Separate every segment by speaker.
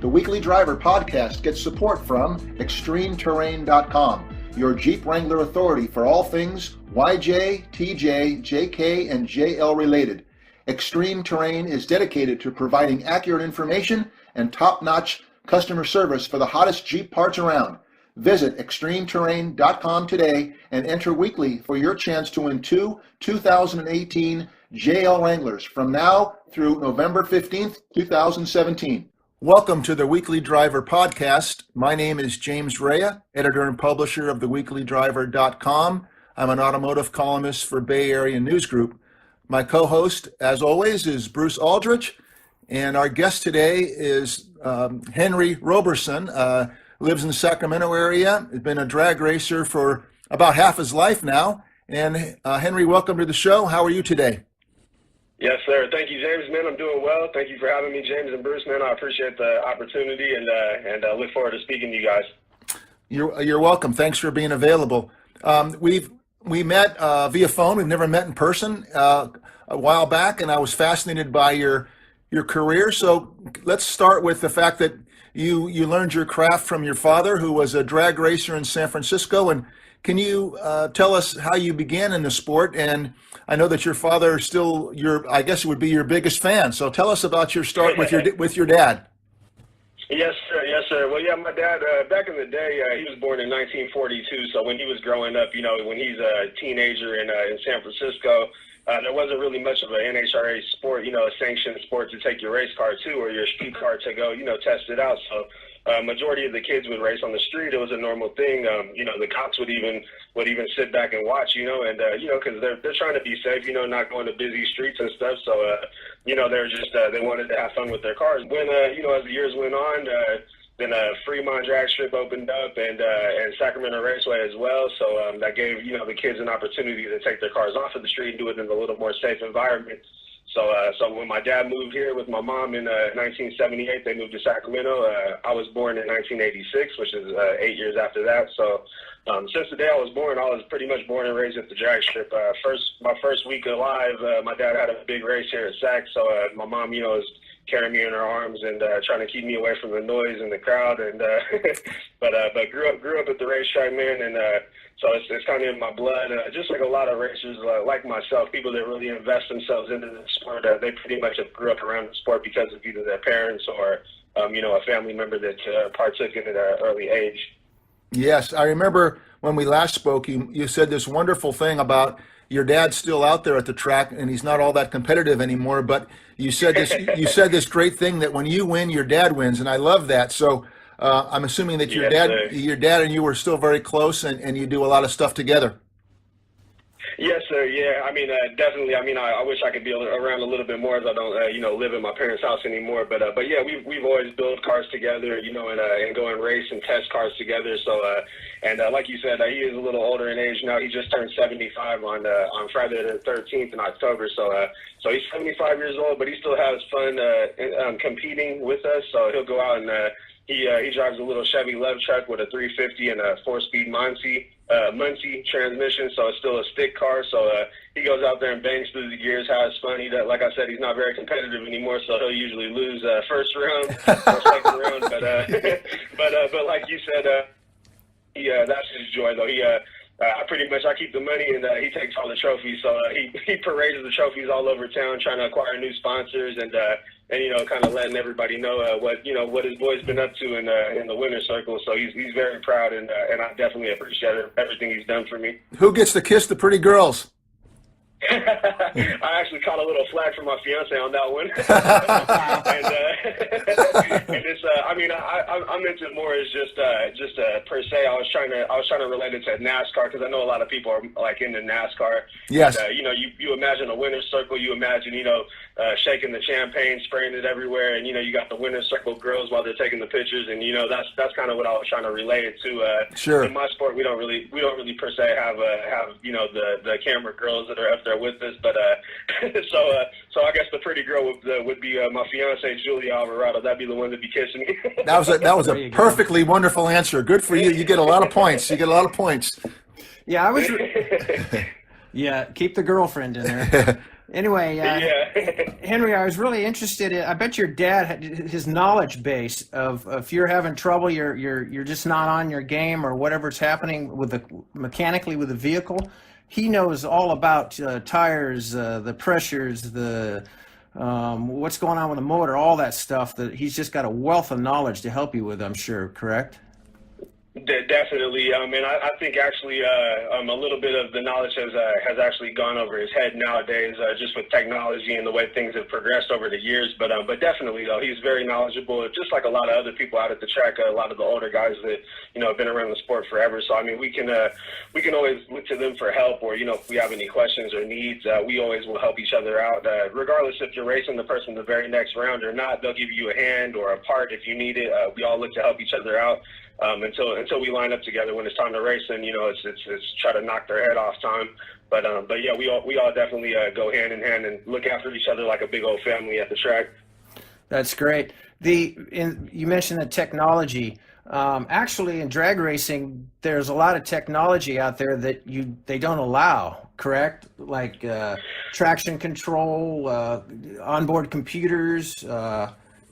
Speaker 1: The Weekly Driver podcast gets support from ExtremeTerrain.com, your Jeep Wrangler authority for all things YJ, TJ, JK, and JL related. Extreme Terrain is dedicated to providing accurate information and top-notch customer service for the hottest Jeep parts around. Visit ExtremeTerrain.com today and enter weekly for your chance to win two 2018 JL Wranglers from now through November 15th, 2017. Welcome to the Weekly Driver podcast. My name is James Rea, editor and publisher of theweeklydriver.com. I'm an automotive columnist for Bay Area News Group. My co-host, as always, is Bruce Aldrich, and our guest today is Henry Roberson. Lives in the Sacramento area, has been a drag racer for about half his life now. And Henry, welcome to the show. How are you today?
Speaker 2: Yes, sir. Thank you, James, man. I'm doing well. Thank you for having me, James and Bruce, man. I appreciate the opportunity and look forward to speaking to you guys.
Speaker 1: You're welcome. Thanks for being available. We met via phone. We've never met in person a while back, and I was fascinated by your career. So let's start with the fact that you learned your craft from your father, who was a drag racer in San Francisco. And can you tell us how you began in the sport? And I know that your father is still I guess it would be your biggest fan. So tell us about your start with your dad.
Speaker 2: Yes, sir. Yes, sir. Well, yeah, my dad, back in the day, he was born in 1942. So when he was growing up, when he's a teenager in San Francisco, there wasn't really much of an NHRA sport, a sanctioned sport to take your race car to, or your street car to go, test it out. So majority of the kids would race on the street. It was a normal thing. The cops would even sit back and watch, and because they're trying to be safe, not going to busy streets and stuff. So they're just they wanted to have fun with their cars. When as the years went on, then Fremont drag strip opened up, and Sacramento Raceway as well. So that gave the kids an opportunity to take their cars off of the street and do it in a little more safe environment. So when my dad moved here with my mom in 1978, they moved to Sacramento. I was born in 1986, which is 8 years after that. So since the day I was born, I was pretty much born and raised at the drag strip. My first week alive, my dad had a big race here at Sac. So my mom, was carrying me in her arms and trying to keep me away from the noise and the crowd. And but grew up at the racetrack, man. And so it's kind of in my blood. Just like a lot of racers, like myself, people that really invest themselves into the sport, they pretty much have grew up around the sport because of either their parents or a family member that partook in it at an early age.
Speaker 1: Yes, I remember when we last spoke, you said this wonderful thing about your dad's still out there at the track and he's not all that competitive anymore, but you said this great thing that when you win, your dad wins, and I love that. So I'm assuming that your dad and you were still very close, and you do a lot of stuff together.
Speaker 2: Yes, sir. Yeah, definitely. I wish I could be around a little bit more, as I don't, live in my parents' house anymore. But yeah, we've always built cars together, and go and race and test cars together. So, like you said, he is a little older in age now. He just turned 75 on Friday the 13th in October. So he's 75 years old, but he still has fun competing with us. So he'll go out and he drives a little Chevy Love truck with a 350 and a 4-speed Muncie transmission, so it's still a stick car. So he goes out there and bangs through the gears, has fun. Like I said, he's not very competitive anymore, so he'll usually lose first round or second round. But like you said, that's his joy though. I keep the money and he takes all the trophies. So he parades the trophies all over town, trying to acquire new sponsors and kind of letting everybody know what his boy's been up to in the winner's circle. So he's very proud, and I definitely appreciate everything he's done for me.
Speaker 1: Who gets to kiss the pretty girls?
Speaker 2: I actually caught a little flack from my fiance on that one, and it's I meant it more as just per se. I was trying to relate it to NASCAR because I know a lot of people are like into NASCAR.
Speaker 1: Yes.
Speaker 2: And, you imagine a winner's circle. You imagine shaking the champagne, spraying it everywhere, and you got the winner's circle girls while they're taking the pictures, and that's kind of what I was trying to relate it to.
Speaker 1: Sure.
Speaker 2: In my sport, we don't really per se have the camera girls that are up there with us, but so I guess the pretty girl would be my fiance Julia Alvarado. That'd be the one to be kissing me.
Speaker 1: That was a perfectly wonderful answer. Good for you. You get a lot of points. Yeah,
Speaker 3: Yeah, Yeah, keep the girlfriend in there. Anyway,
Speaker 2: Yeah.
Speaker 3: Henry, I was really interested in. I bet your dad had his knowledge base of if you're having trouble, you're just not on your game or whatever's happening with the mechanically with the vehicle. He knows all about tires, the pressures, the what's going on with the motor, all that stuff. That he's just got a wealth of knowledge to help you with. I'm sure, correct?
Speaker 2: Definitely, and I think actually a little bit of the knowledge has actually gone over his head nowadays, just with technology and the way things have progressed over the years. But definitely, though, he's very knowledgeable, just like a lot of other people out at the track, a lot of the older guys that have been around the sport forever. So I mean, we can always look to them for help, or if we have any questions or needs, we always will help each other out, regardless if you're racing the person the very next round or not. They'll give you a hand or a part if you need it. We all look to help each other out. Until we line up together when it's time to race, and it's try to knock their head off time. But yeah, we all definitely go hand in hand and look after each other like a big old family at the track.
Speaker 3: That's great. You mentioned the technology. Actually, in drag racing, there's a lot of technology out there that they don't allow. Correct? Like traction control, onboard computers.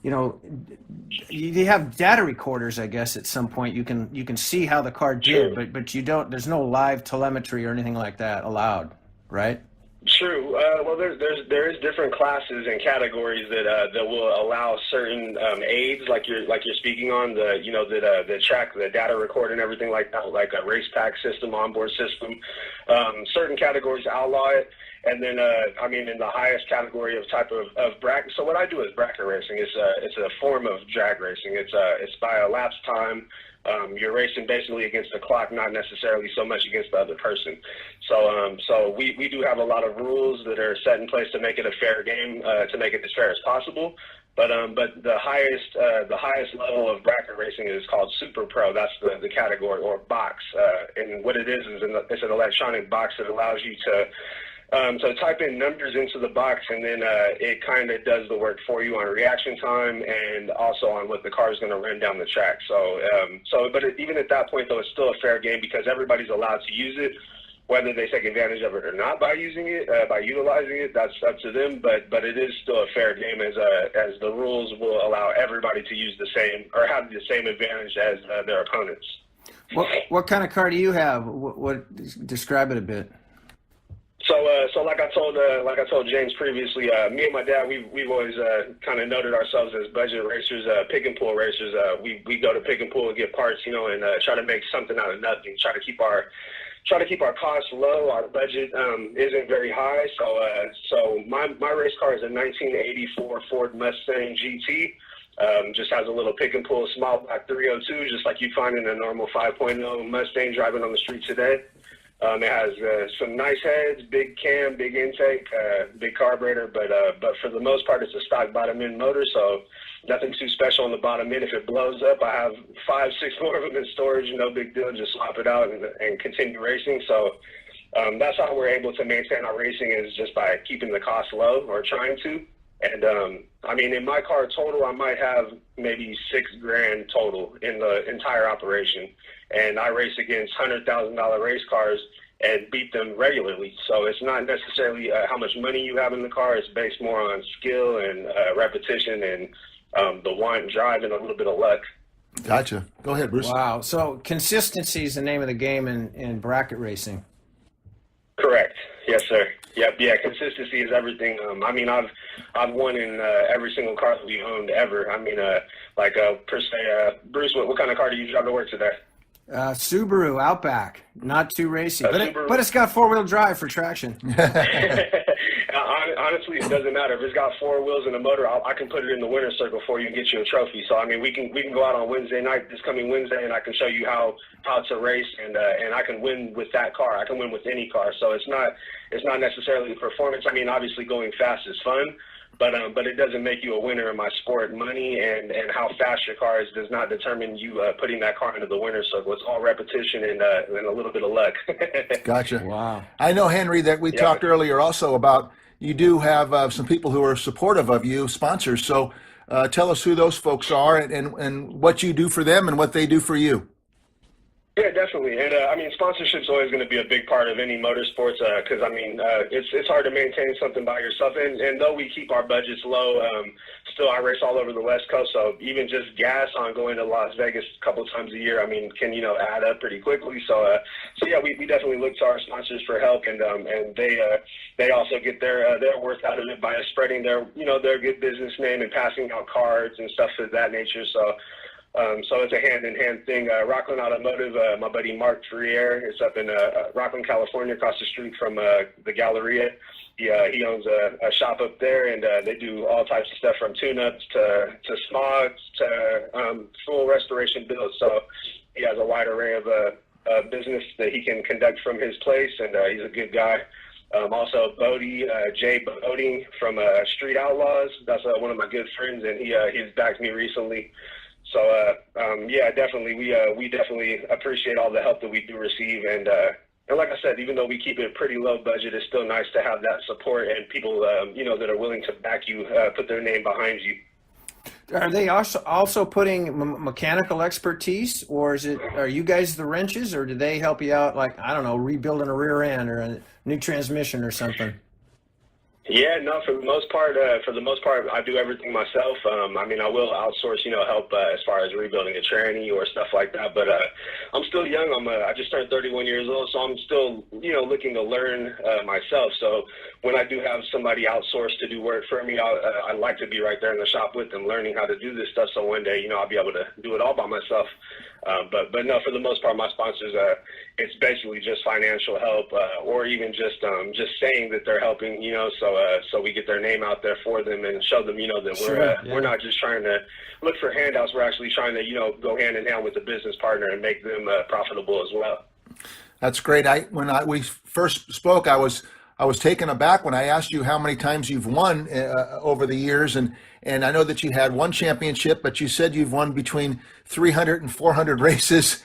Speaker 3: You have data recorders, I guess. At some point, you can see how the car did, but you don't. There's no live telemetry or anything like that allowed, right?
Speaker 2: True. Well, there is different classes and categories that will allow certain aids, like you're speaking on, the track, the data record and everything like that, like a race pack system, onboard system. Certain categories outlaw it. And then, in the highest category of type of bracket. So what I do is bracket racing. It's a form of drag racing. It's by elapsed time. You're racing basically against the clock, not necessarily so much against the other person. So we do have a lot of rules that are set in place to make it a fair game, to make it as fair as possible. But the highest level of bracket racing is called Super Pro. That's the category, or box. And what it is it's an electronic box that allows you to type in numbers into the box, and then it kind of does the work for you on reaction time and also on what the car is going to run down the track. But even at that point, though, it's still a fair game because everybody's allowed to use it. Whether they take advantage of it or not by using it, by utilizing it, that's up to them. But it is still a fair game as the rules will allow everybody to use the same or have the same advantage as their opponents.
Speaker 3: What kind of car do you have? Describe it a bit.
Speaker 2: So like I told James previously, me and my dad, we've always kind of noted ourselves as budget racers, pick and pull racers. We go to pick and pull and get parts, and try to make something out of nothing. Try to keep our costs low. Our budget isn't very high. So my race car is a 1984 Ford Mustang GT. Just has a little pick and pull small block 302, just like you find in a normal 5.0 Mustang driving on the street today. It has some nice heads, big cam, big intake, big carburetor, but for the most part, it's a stock bottom end motor, so nothing too special on the bottom end. If it blows up, I have 5-6 more of them in storage, no big deal, just swap it out and continue racing. So that's how we're able to maintain our racing, is just by keeping the cost low, or trying to. And in my car total, I might have maybe $6,000 total in the entire operation. And I race against $100,000 race cars and beat them regularly. So it's not necessarily how much money you have in the car. It's based more on skill and repetition and the want and drive and a little bit of luck.
Speaker 1: Gotcha. Go ahead, Bruce.
Speaker 3: Wow. So consistency is the name of the game in bracket racing.
Speaker 2: Correct. Yes, sir. Yep. Yeah. Consistency is everything. I've won in every single car that we owned ever. Per se, Bruce, what kind of car do you drive to work today?
Speaker 3: Subaru Outback, not too racy, but it's got 4-wheel drive for traction.
Speaker 2: Honestly, it doesn't matter. If it's got 4 wheels and a motor, I can put it in the winner's circle for you and get you a trophy. So we can go out on Wednesday night, this coming Wednesday, and I can show you how to race, and I can win with that car. I can win with any car. So it's not necessarily performance. Obviously going fast is fun. But it doesn't make you a winner in my sport. Money and how fast your car is does not determine you putting that car into the winner's circle. It's all repetition and a little bit of luck.
Speaker 1: Gotcha.
Speaker 3: Wow.
Speaker 1: I know, Henry, that we talked earlier also about you do have some people who are supportive of you, sponsors. So tell us who those folks are and what you do for them and what they do for you.
Speaker 2: Yeah, definitely. And I mean, sponsorship's always going to be a big part of any motorsports because I mean, it's hard to maintain something by yourself. And though we keep our budgets low, still I race all over the West Coast. So even just gas on going to Las Vegas a couple of times a year, I mean, can add up pretty quickly. So yeah, we definitely look to our sponsors for help, and they also get their worth out of it by spreading their their good business name and passing out cards and stuff of that nature. So it's a hand-in-hand thing. Rockland Automotive, my buddy Mark Ferrier, is up in Rockland, California, across the street from the Galleria. He owns a shop up there, and they do all types of stuff from tune-ups to smogs to full restoration builds. So he has a wide array of business that he can conduct from his place, and he's a good guy. Also, Bodie, Jay Bodie from Street Outlaws. That's one of my good friends, and he's backed me recently. So, yeah, definitely, we definitely appreciate all the help that we do receive. And like I said, even though we keep it pretty low budget, it's still nice to have that support and people, that are willing to back you, put their name behind you.
Speaker 3: Are they also putting mechanical expertise, or are you guys the wrenches, or do they help you out, like, I don't know, rebuilding a rear end or a new transmission or something?
Speaker 2: Yeah, no, for the most part, I do everything myself. I mean, I will outsource, help as far as rebuilding a tranny or stuff like that. But I'm still young. I just turned 31 years old, so I'm still, looking to learn myself. So when I do have somebody outsourced to do work for me, I like to be right there in the shop with them, learning how to do this stuff. So one day, I'll be able to do it all by myself. But no, for the most part, my sponsors, it's basically just financial help, or even just saying that they're helping, so we get their name out there for them and show them, that we're not just trying to look for handouts. We're actually trying to, go hand in hand with the business partner and make them profitable as well.
Speaker 1: That's great. When we first spoke, I was taken aback when I asked you how many times you've won over the years, and I know that you had one championship, but you said you've won between 300 and 400 races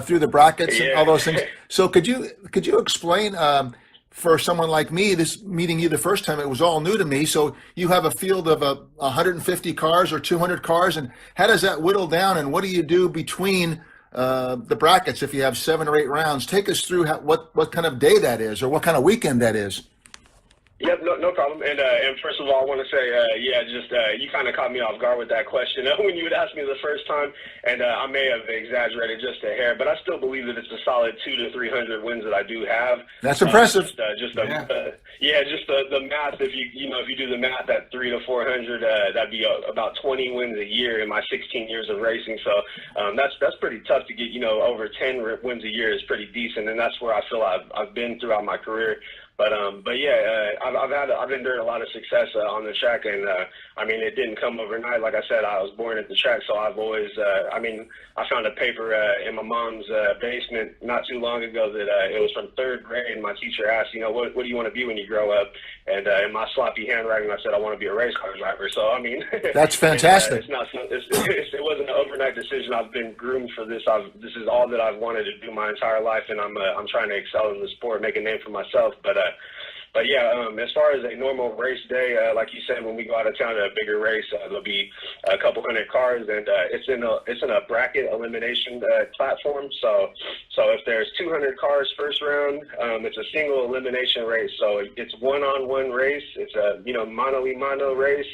Speaker 1: through the brackets and all those things. So could you explain for someone like me, this meeting you the first time, it was all new to me. So you have a field of 150 cars or 200 cars, and how does that whittle down, and what do you do between the brackets if you have 7 or 8 rounds? Take us through what kind of day that is, or what kind of weekend that is.
Speaker 2: Yep, no problem. And first of all, I want to say, you kind of caught me off guard with that question when you would ask me the first time, and I may have exaggerated just a hair, but I still believe that it's a solid 200 to 300 wins that I do have.
Speaker 1: That's impressive.
Speaker 2: The math. If you do the math at 300 to 400, that'd be about 20 wins a year in my 16 years of racing. So that's pretty tough to get. Over 10 wins a year is pretty decent, and that's where I feel I've been throughout my career. But yeah, I've endured a lot of success on the track, and I mean, it didn't come overnight. Like I said, I was born at the track, so I've always I found a paper in my mom's basement not too long ago that it was from 3rd grade, and my teacher asked, what do you want to be when you grow up? And in my sloppy handwriting, I said I want to be a race car driver. So I mean,
Speaker 1: that's fantastic.
Speaker 2: It wasn't an overnight decision. I've been groomed for this. This is all that I've wanted to do my entire life, and I'm trying to excel in the sport, make a name for myself. But yeah, as far as a normal race day, like you said, when we go out of town to a bigger race, there'll be a couple hundred cars, and it's in a bracket elimination platform. So if there's 200 cars first round, it's a single elimination race. So it's one-on-one race. It's a mano-a-mano race.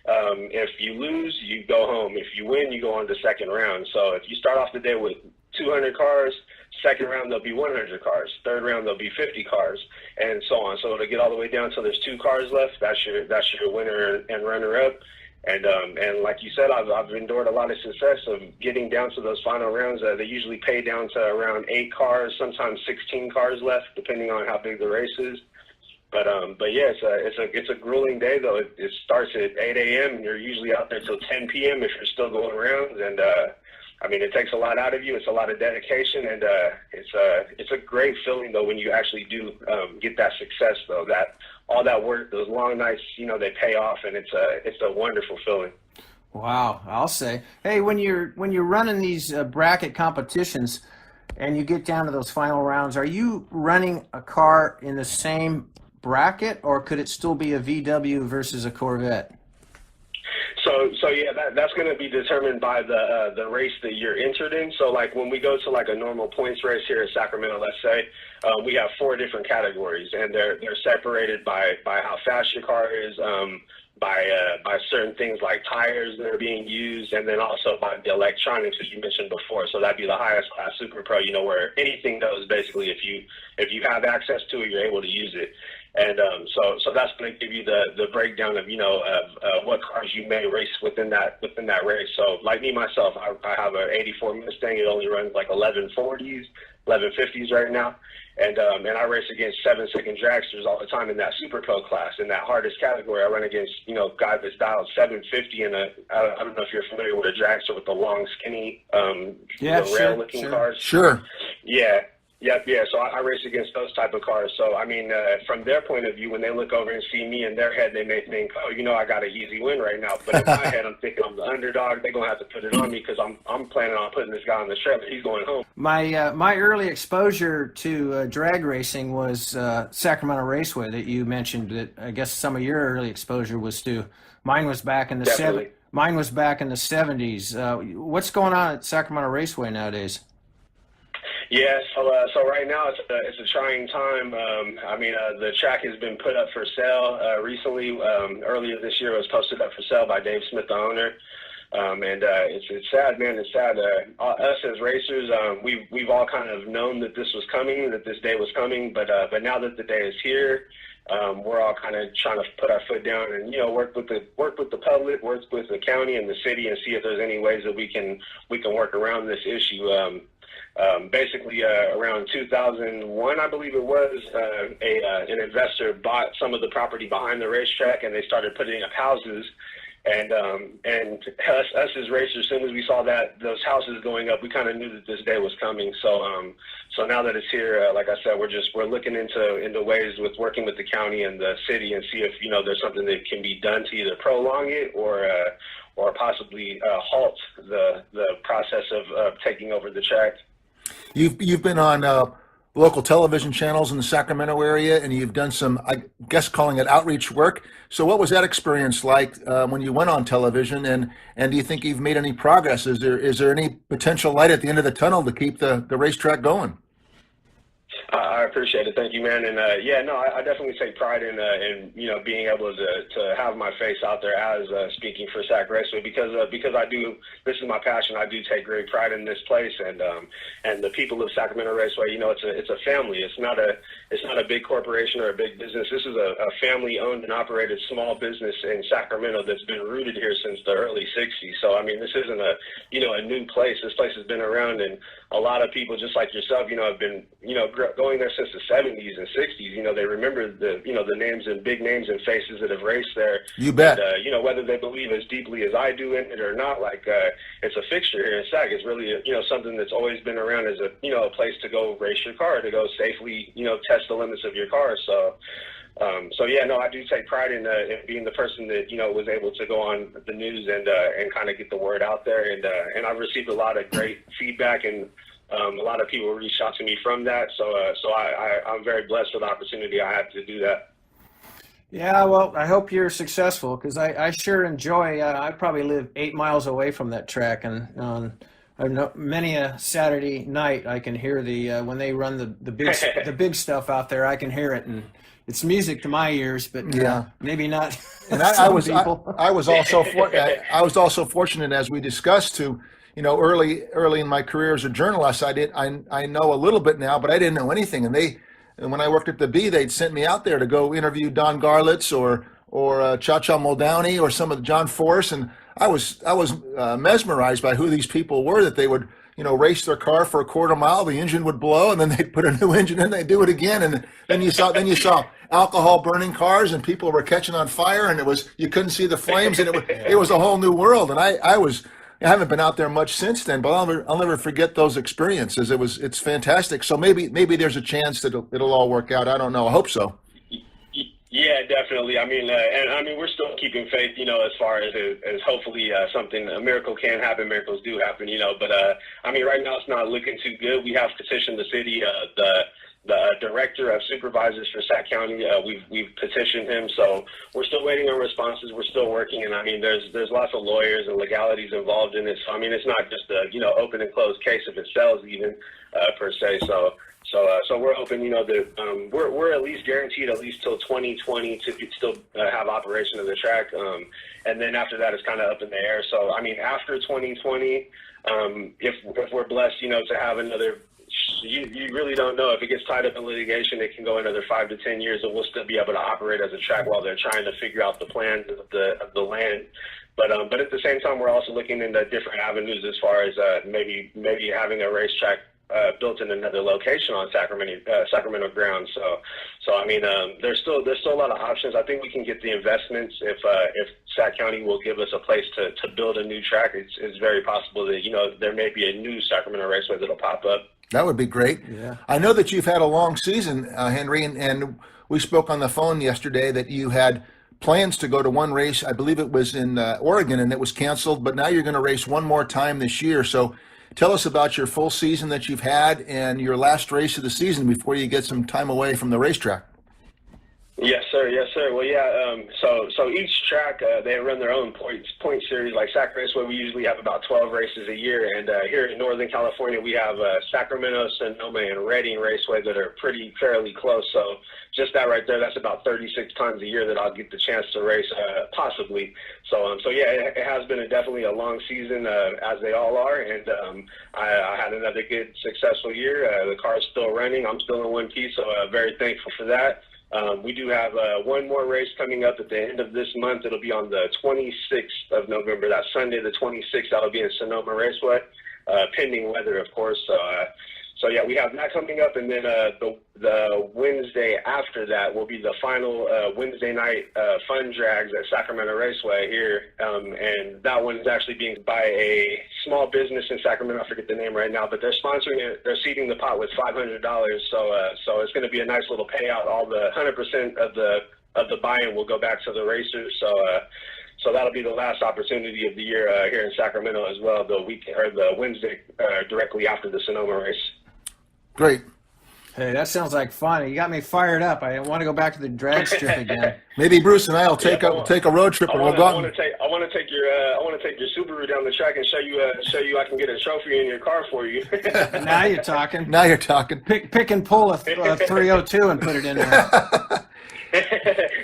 Speaker 2: If you lose, you go home. If you win, you go on to second round. So if you start off the day with 200 cars, second round there'll be 100 cars, third round there'll be 50 cars, and so on. So to get all the way down till there's 2 cars left, that's your winner and runner up. And like you said, I've endured a lot of success of getting down to those final rounds. They usually pay down to around 8 cars, sometimes 16 cars left, depending on how big the race is. But yeah, it's a grueling day though. It starts at 8 a.m. and you're usually out there till 10 p.m. if you're still going rounds, and I mean, it takes a lot out of you. It's a lot of dedication, and it's a great feeling though when you actually do get that success though. That all that work, those long nights, they pay off, and it's a wonderful feeling.
Speaker 3: Wow, I'll say. Hey, when you're running these bracket competitions, and you get down to those final rounds, are you running a car in the same bracket, or could it still be a VW versus a Corvette?
Speaker 2: So yeah, that's going to be determined by the race that you're entered in. So like when we go to like a normal points race here in Sacramento, let's say, we have 4 different categories, and they're separated by how fast your car is, by certain things like tires that are being used, and then also by the electronics, as you mentioned before. So that'd be the highest class Super Pro, where anything goes basically. If you have access to it, you're able to use it. And so that's going to give you the breakdown of what cars you may race within that race. So like me myself, I have an '84 Mustang. It only runs like 1140s, 1150s right now, and I race against 7-second dragsters all the time in that Super Pro class. In that hardest category, I run against guys that's dialed 750, and I don't know if you're familiar with a dragster with the long, skinny, rail-looking cars.
Speaker 1: Sure.
Speaker 2: Yeah. Yeah. So I race against those type of cars. So, I mean, from their point of view, when they look over and see me in their head, they may think, oh, I got an easy win right now. But in my head, I'm thinking I'm the underdog. They're going to have to put it on me because I'm planning on putting this guy on the trailer. He's going home.
Speaker 3: My early exposure to drag racing was Sacramento Raceway that you mentioned. That I guess some of your early exposure was to. Mine was back in the Mine was back in the 70s. What's going on at Sacramento Raceway nowadays?
Speaker 2: Yeah, so right now it's a trying time. The track has been put up for sale recently. Earlier this year, it was posted up for sale by Dave Smith, the owner. It's sad, man. It's sad. Us as racers, we've all kind of known that this was coming, that this day was coming. But now that the day is here, we're all kind of trying to put our foot down and work with the public, work with the county and the city, and see if there's any ways that we can work around this issue. Basically, around 2001, I believe it was, an investor bought some of the property behind the racetrack, and they started putting up houses. And us as racers, as soon as we saw those houses going up, we kind of knew that this day was coming. So now that it's here, like I said, we're looking into ways with working with the county and the city and see if there's something that can be done to either prolong it or possibly halt the process of taking over the track.
Speaker 1: You've been on local television channels in the Sacramento area, and you've done some, I guess, calling it outreach work. So what was that experience like when you went on television, and do you think you've made any progress? Is there any potential light at the end of the tunnel to keep the racetrack going?
Speaker 2: I appreciate it. Thank you, man. And I definitely take pride in being able to have my face out there as speaking for Sac Raceway because I do. This is my passion. I do take great pride in this place, and the people of Sacramento Raceway. It's a family. It's not a big corporation or a big business. This is a family-owned and operated small business in Sacramento that's been rooted here since the early '60s. So I mean, this isn't a new place. This place has been around, and a lot of people just like yourself, have been going there since the '70s and '60s. They remember the names and big names and faces that have raced there.
Speaker 1: You bet.
Speaker 2: And, whether they believe as deeply as I do in it or not, it's a fixture here in Sac. It's really something that's always been around as a place to go race your car, to go safely test the limits of your car. So I do take pride in being the person that was able to go on the news and kind of get the word out there, and I've received a lot of great feedback, and a lot of people reached out to me from that. So I'm very blessed with the opportunity I have to do that.
Speaker 3: Yeah, well, I hope you're successful because I sure enjoy. I probably live 8 miles away from that track, and many a Saturday night I can hear when they run the big stuff out there. I can hear it, and it's music to my ears, but maybe not.
Speaker 1: And I was also fortunate, as we discussed, to early in my career as a journalist, I know a little bit now, but I didn't know anything. And when I worked at the Bee, they'd sent me out there to go interview Don Garlitz or Cha-Cha Muldowney or some of John Force, and I was mesmerized by who these people were, that they would race their car for a quarter mile, the engine would blow, and then they'd put a new engine in, they'd do it again, and then you saw alcohol burning cars, and people were catching on fire, and you couldn't see the flames, and it was a whole new world. And I haven't been out there much since then, but I'll never forget those experiences. It's fantastic. So maybe there's a chance that it'll all work out. I don't know. I hope so.
Speaker 2: Yeah, definitely. I mean, we're still keeping faith, as far as hopefully a miracle can happen. Miracles do happen, but right now it's not looking too good. We have petitioned the city, director of supervisors for Sac County. We've petitioned him, so we're still waiting on responses. We're still working, and I mean, there's lots of lawyers and legalities involved in it. So I mean, it's not just a open and closed case if it sells even per se. So we're hoping that we're at least guaranteed at least till 2020 to still have operation of the track, and then after that it's kind of up in the air. So I mean, after 2020, if we're blessed, to have another. You really don't know. If it gets tied up in litigation, it can go another 5 to 10 years, and we'll still be able to operate as a track while they're trying to figure out the plans of the land. But at the same time, we're also looking into different avenues as far as maybe having a racetrack built in another location on Sacramento ground. So I mean, there's still a lot of options. I think we can get the investments if Sac County will give us a place to build a new track. It's very possible that there may be a new Sacramento Raceway that'll pop up.
Speaker 1: That would be great.
Speaker 3: Yeah.
Speaker 1: I know that you've had a long season, Henry, and we spoke on the phone yesterday that you had plans to go to one race. I believe it was in Oregon, and it was canceled, but now you're going to race one more time this year. So tell us about your full season that you've had and your last race of the season before you get some time away from the racetrack.
Speaker 2: Yes, sir. Yes, sir. Well, yeah. So each track they run their own point series. Like Sac Raceway, we usually have about 12 races a year, and here in Northern California, we have Sacramento, Sonoma, and Redding Raceway that are fairly close. So just that right there, that's about 36 times a year that I'll get the chance to race, possibly. So yeah, it has been definitely a long season, as they all are, and I had another good, successful year. The car's still running. I'm still in one piece, so very thankful for that. We do have one more race coming up at the end of this month. It'll be on the 26th of November. That's Sunday the 26th. That'll be in Sonoma Raceway, pending weather, of course. So yeah, we have that coming up, and then the Wednesday after that will be the final Wednesday night fun drags at Sacramento Raceway here, and that one is actually being by a small business in Sacramento. I forget the name right now, but they're sponsoring it. They're seeding the pot with $500, so it's going to be a nice little payout. All the 100% of the buy-in will go back to the racers. So that'll be the last opportunity of the year here in Sacramento as well. The Wednesday directly after the Sonoma race.
Speaker 1: Great.
Speaker 3: Hey, that sounds like fun. You got me fired up. I want to go back to the drag strip again.
Speaker 1: Maybe Bruce and I will take a road trip, and we'll go.
Speaker 2: I want to take your Subaru down the track and show you I can get a trophy in your car for you.
Speaker 3: Now you're talking.
Speaker 1: Now you're talking.
Speaker 3: Pick and pull a 302 and put it in there.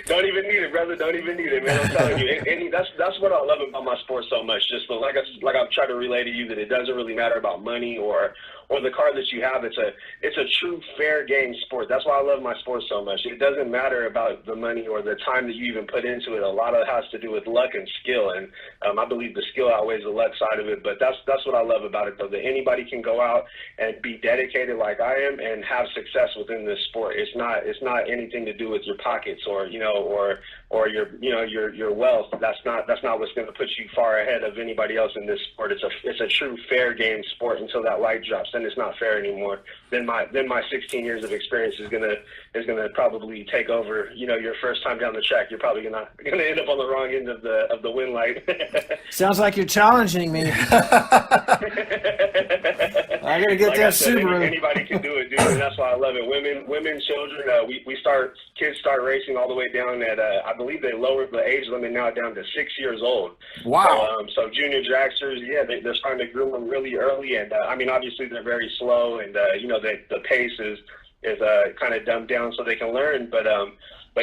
Speaker 2: Don't even need it, brother. Don't even need it, man. I'm telling you. And that's what I love about my sport so much. Just like I've tried to relay to you, that it doesn't really matter about money or the car that you have. It's a true fair game sport. That's why I love my sport so much. It doesn't matter about the money or the time that you even put into it. A lot of it has to do with luck and skill, and I believe the skill outweighs the luck side of it. But that's what I love about it, though, that anybody can go out and be dedicated like I am and have success within this sport. It's not anything to do with your pockets or your wealth. That's not what's going to put you far ahead of anybody else in this sport. It's a true fair game sport until that light drops. Then it's not fair anymore. Then my 16 years of experience is gonna probably take over. Your first time down the track, you're probably gonna end up on the wrong end of the wind light.
Speaker 3: Sounds like you're challenging me. I gotta get that Subaru.
Speaker 2: Anybody can do it, dude. And that's why I love it. Women, children. Kids start racing all the way down at. I believe they lowered the age limit now down to 6 years old.
Speaker 1: Wow.
Speaker 2: So junior dragsters, yeah, they're starting to groom them really early, and I mean, obviously they're very slow, and the pace is kind of dumbed down so they can learn, but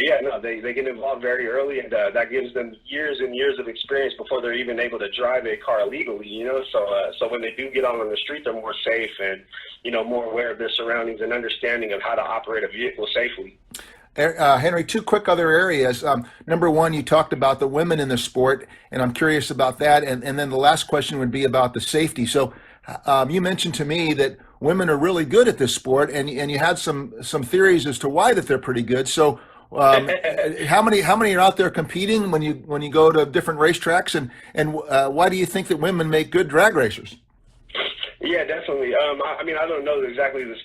Speaker 2: yeah, no, they get involved very early, and that gives them years and years of experience before they're even able to drive a car legally, so when they do get on the street, they're more safe and more aware of their surroundings and understanding of how to operate a vehicle safely.
Speaker 1: Henry, two quick other areas. Number one, you talked about the women in the sport, and I'm curious about that. And then the last question would be about the safety. So you mentioned to me that women are really good at this sport, and you had some theories as to why that they're pretty good. So how many are out there competing when you go to different racetracks, and why do you think that women make good drag racers?
Speaker 2: Yeah, definitely. I mean, I don't know exactly the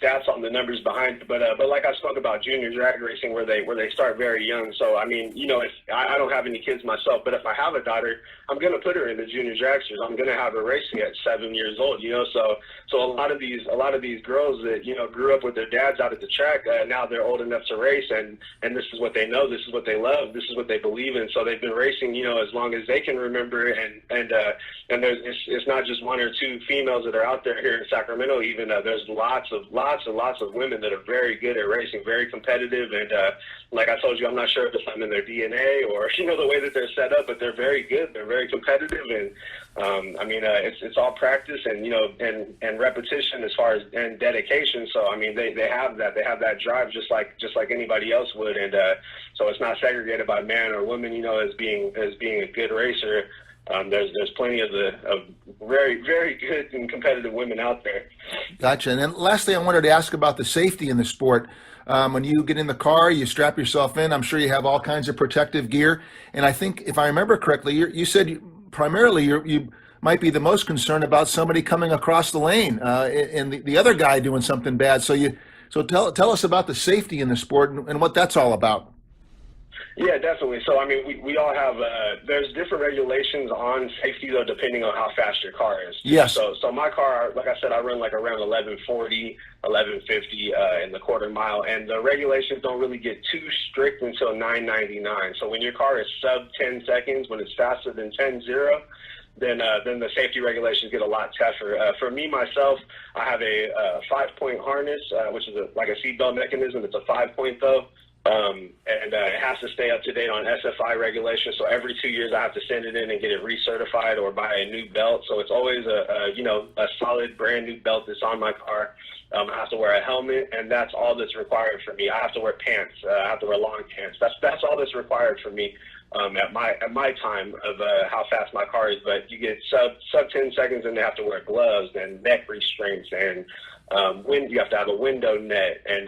Speaker 2: stats on the numbers behind, but like I spoke about junior drag racing, where they start very young. So I mean, if I don't have any kids myself, but if I have a daughter, I'm gonna put her in the junior dragsters. I'm gonna have her racing at 7 years old. So a lot of these girls that grew up with their dads out at the track, now they're old enough to race, and this is what they know, this is what they love, this is what they believe in. So they've been racing, as long as they can remember, and it's not just one or two females that are out there here in Sacramento. Even there's lots of women that are very good at racing, very competitive, and like I told you, I'm not sure if it's something in their DNA or the way that they're set up, but they're very good, they're very competitive, and I mean, it's all practice and and repetition as far as and dedication. So I mean, they have that drive just like anybody else would, and so it's not segregated by man or woman, as being a good racer. There's plenty of very, very good and competitive women out there.
Speaker 1: Gotcha. And then lastly, I wanted to ask about the safety in the sport. When you get in the car, you strap yourself in. I'm sure you have all kinds of protective gear. And I think, if I remember correctly, you said primarily you might be the most concerned about somebody coming across the lane and the other guy doing something bad. So tell us about the safety in the sport and what that's all about.
Speaker 2: Yeah, definitely. So, I mean, we all have, there's different regulations on safety, though, depending on how fast your car is.
Speaker 1: Yes.
Speaker 2: So my car, like I said, I run like around 1140, 1150 in the quarter mile, and the regulations don't really get too strict until 999. So when your car is sub 10 seconds, when it's faster than 10.0, then the safety regulations get a lot tougher. For me, myself, I have a 5-point harness, which is like a seatbelt mechanism. It's a 5-point, though. And it has to stay up to date on SFI regulations. So every 2 years I have to send it in and get it recertified or buy a new belt. So it's always a solid brand new belt that's on my car. I have to wear a helmet, and that's all that's required for me. I have to wear pants. I have to wear long pants. That's all that's required for me at my time of how fast my car is. But you get sub 10 seconds, and they have to wear gloves and neck restraints, and you have to have a window net, and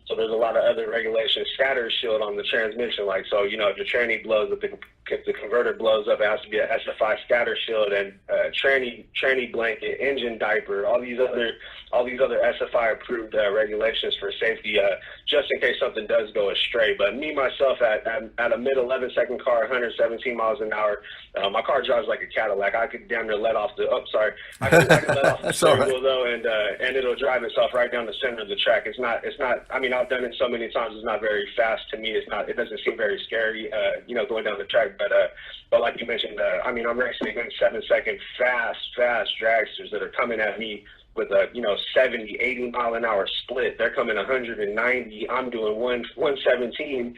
Speaker 2: so there's a lot of other regulations. Scatter shield on the transmission, so if your tranny blows up, if the converter blows up, it has to be a SFI scatter shield, and tranny blanket, engine diaper, all these other SFI approved regulations for safety, just in case something does go astray. But me myself, at a mid 11-second car, 117 miles an hour, my car drives like a Cadillac. I could damn near let off the I could let off the steering wheel, though, and it'll drive itself right down the center of the track. It's not. I mean, I've done it so many times. It's not very fast to me. It doesn't seem very scary, going down the track. But like you mentioned, I mean, I'm racing against 7-second fast dragsters that are coming at me with a 70, 80 mile an hour split. They're coming 190. I'm doing 117.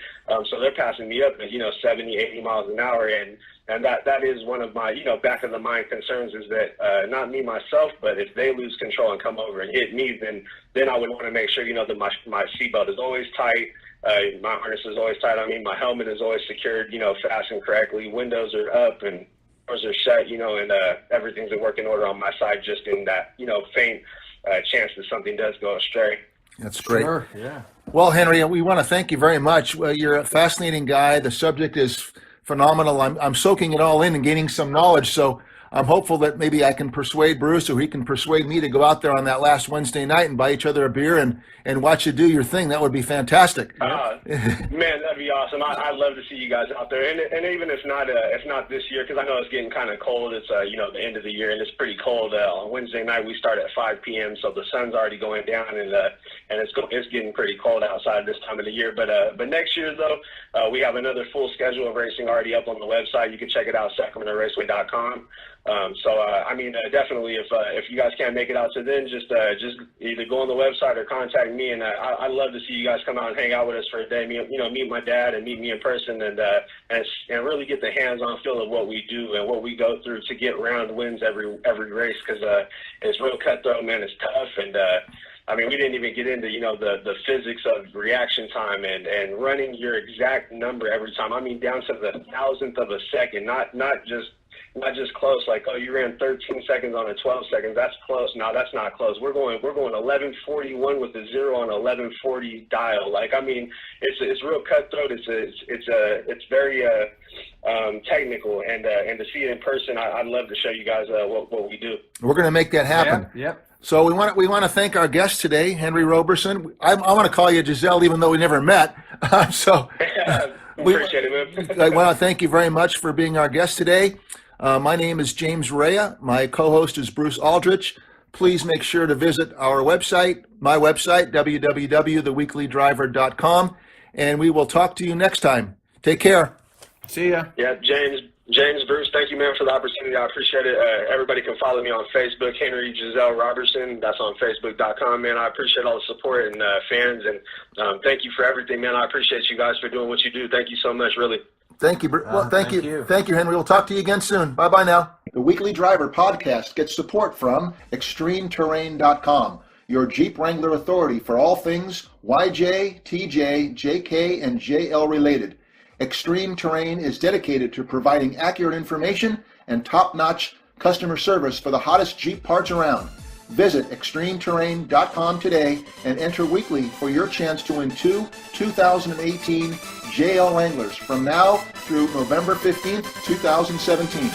Speaker 2: So they're passing me up at 70, 80 miles an hour, and that is one of my back of the mind concerns, is that not me myself, but if they lose control and come over and hit me, then I would want to make sure that my seatbelt is always tight. My harness is always tight. I mean, my helmet is always secured, fastened correctly. Windows are up and doors are shut, and everything's in working order on my side, just in that, faint chance that something does go astray.
Speaker 1: That's great.
Speaker 3: Sure, yeah.
Speaker 1: Well, Henry, we want to thank you very much. You're a fascinating guy. The subject is phenomenal. I'm soaking it all in and gaining some knowledge. So I'm hopeful that maybe I can persuade Bruce, or he can persuade me to go out there on that last Wednesday night and buy each other a beer and watch you do your thing. That would be fantastic.
Speaker 2: Man, that'd be awesome. I'd love to see you guys out there. And even if not this year, because I know it's getting kind of cold. It's the end of the year, and it's pretty cold. On Wednesday night we start at 5 p.m., so the sun's already going down, and it's getting pretty cold outside this time of the year. But next year, though, we have another full schedule of racing already up on the website. You can check it out, SacramentoRaceway.com. I mean, definitely, if you guys can't make it out to then, just either go on the website or contact me, and I'd love to see you guys come out and hang out with us for a day. Meet my dad and meet me in person, and really get the hands-on feel of what we do and what we go through to get round wins every race, because it's real cutthroat, man. It's tough, and I mean, we didn't even get into the physics of reaction time and running your exact number every time. I mean, down to the thousandth of a second, not just not just close, like, oh, you ran 13 seconds on a 12 seconds. That's close. No, that's not close. We're going 11:41 with a 0 on 11:40 dial. Like, I mean, it's real cutthroat. It's very technical, and to see it in person, I'd love to show you guys what we do.
Speaker 1: We're going to make that happen.
Speaker 3: Yep.
Speaker 1: So we want to thank our guest today, Henry Roberson. I want to call you Giselle, even though we never met.
Speaker 2: Appreciate it, man.
Speaker 1: I want to thank you very much for being our guest today. My name is James Rea. My co-host is Bruce Aldrich. Please make sure to visit our website, my website, www.theweeklydriver.com, and we will talk to you next time. Take care.
Speaker 3: See ya.
Speaker 2: Yeah, James, Bruce, thank you, man, for the opportunity. I appreciate it. Everybody can follow me on Facebook, Henry Giselle Roberson. That's on Facebook.com, man. I appreciate all the support and fans, and thank you for everything, man. I appreciate you guys for doing what you do. Thank you so much, really.
Speaker 1: Thank you. Well, thank you. Thank you, Henry. We'll talk to you again soon. Bye-bye now. The Weekly Driver podcast gets support from ExtremeTerrain.com, your Jeep Wrangler authority for all things YJ, TJ, JK, and JL related. Extreme Terrain is dedicated to providing accurate information and top-notch customer service for the hottest Jeep parts around. Visit ExtremeTerrain.com today and enter weekly for your chance to win 2 2018 JL Wranglers from now through November 15th, 2017.